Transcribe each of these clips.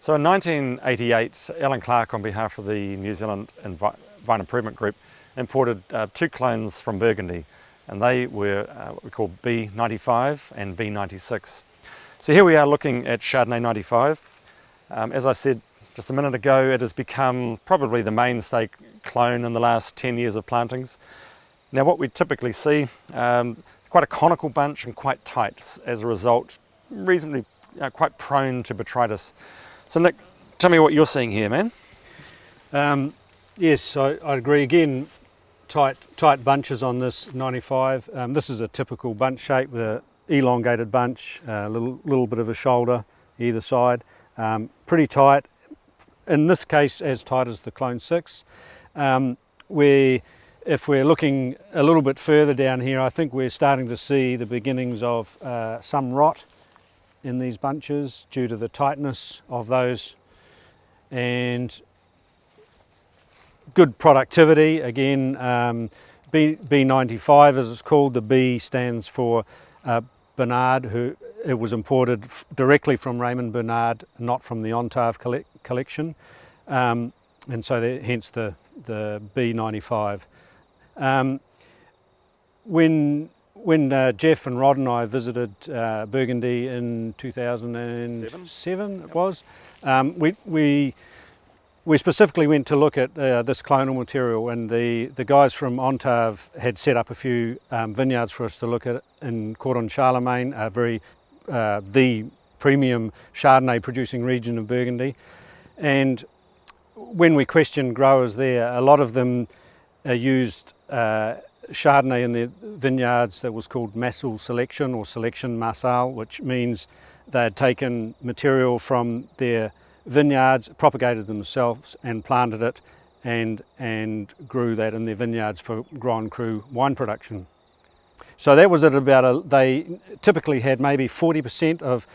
So in 1988, Alan Clark, on behalf of the New Zealand Vine Improvement Group, imported 2 clones from Burgundy, and they were what we call B95 and B96. So here we are looking at Chardonnay 95. As I said just a minute ago, it has become probably the mainstay clone in the last 10 years of plantings. Now what we typically see, quite a conical bunch and quite tight, as a result reasonably quite prone to botrytis. So Nick, tell me what you're seeing here, man. Yes, I agree. Again, tight bunches on this 95. This is a typical bunch shape with an elongated bunch, a little bit of a shoulder either side. Pretty tight. In this case, as tight as the clone 6. If we're looking a little bit further down here, I think we're starting to see the beginnings of some rot in these bunches due to the tightness of those, and good productivity. Again, B95 as it's called. The B stands for Bernard, it was imported directly from Raymond Bernard, not from the Ontave collection, and so hence the B95. When Jeff and Rod and I visited Burgundy in 2007, it was, we specifically went to look at this clonal material, and the guys from Ontave had set up a few vineyards for us to look at in Cordon Charlemagne, the premium Chardonnay producing region of Burgundy. And when we questioned growers there, a lot of them used Chardonnay in their vineyards that was called massal selection or selection massal, which means they had taken material from their vineyards, propagated themselves and planted it, and grew that in their vineyards for Grand Cru wine production. So that was at about they typically had maybe 40% of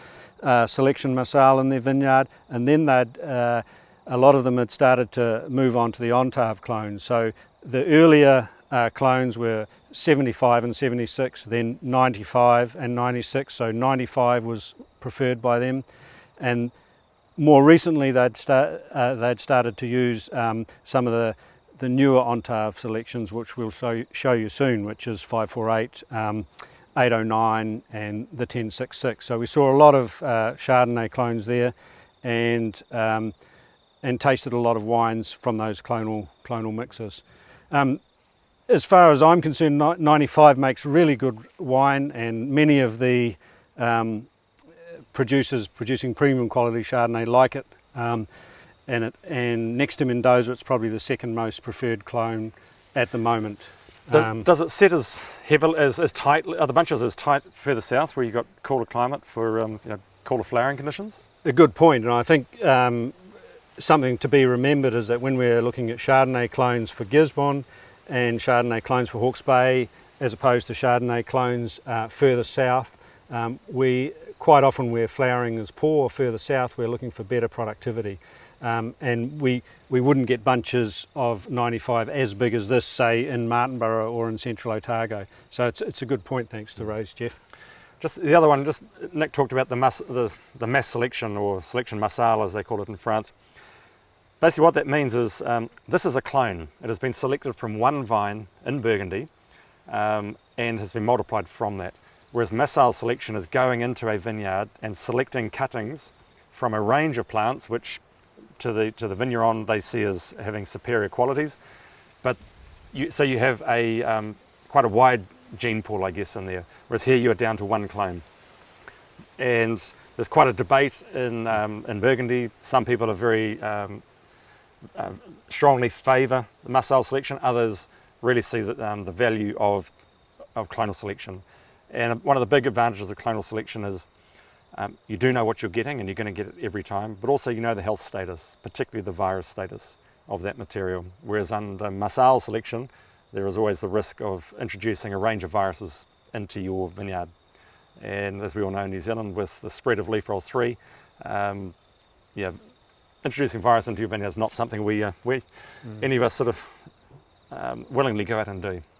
selection massal in their vineyard, and then a lot of them had started to move on to the Ontave clones. So the earlier clones were 75 and 76, then 95 and 96, so 95 was preferred by them. And more recently they'd started to use some of the newer Ontave selections, which we'll show you soon, which is 548, 809 and the 1066. So we saw a lot of Chardonnay clones there, and tasted a lot of wines from those clonal mixes. As far as I'm concerned, 95 makes really good wine, and many of the producers producing premium quality Chardonnay like it. And next to Mendoza, it's probably the second most preferred clone at the moment. Does it set as heavily, as tight? Are the bunches as tight further south, where you've got cooler climate for cooler flowering conditions? A good point, and I think something to be remembered is that when we're looking at Chardonnay clones for Gisborne and Chardonnay clones for Hawke's Bay, as opposed to Chardonnay clones further south, quite often where flowering is poor further south, we're looking for better productivity. And we wouldn't get bunches of 95 as big as this, say, in Martinborough or in Central Otago. So it's a good point, thanks to Rose, Jeff. Just the other one, Nick talked about the mass selection, or selection massal as they call it in France. Basically what that means is this is a clone. It has been selected from one vine in Burgundy and has been multiplied from that. Whereas massal selection is going into a vineyard and selecting cuttings from a range of plants which to the vigneron they see as having superior qualities. But so you have quite a wide gene pool, I guess, in there. Whereas here you are down to one clone. And there's quite a debate in Burgundy. Some people are very strongly favour the massal selection. Others really see that, the value of clonal selection. And one of the big advantages of clonal selection is you do know what you're getting, and you're going to get it every time, but also you know the health status, particularly the virus status of that material. Whereas under massal selection, there is always the risk of introducing a range of viruses into your vineyard. And as we all know in New Zealand, with the spread of leaf roll 3, introducing virus into your vineyard is not something any of us sort of willingly go out and do.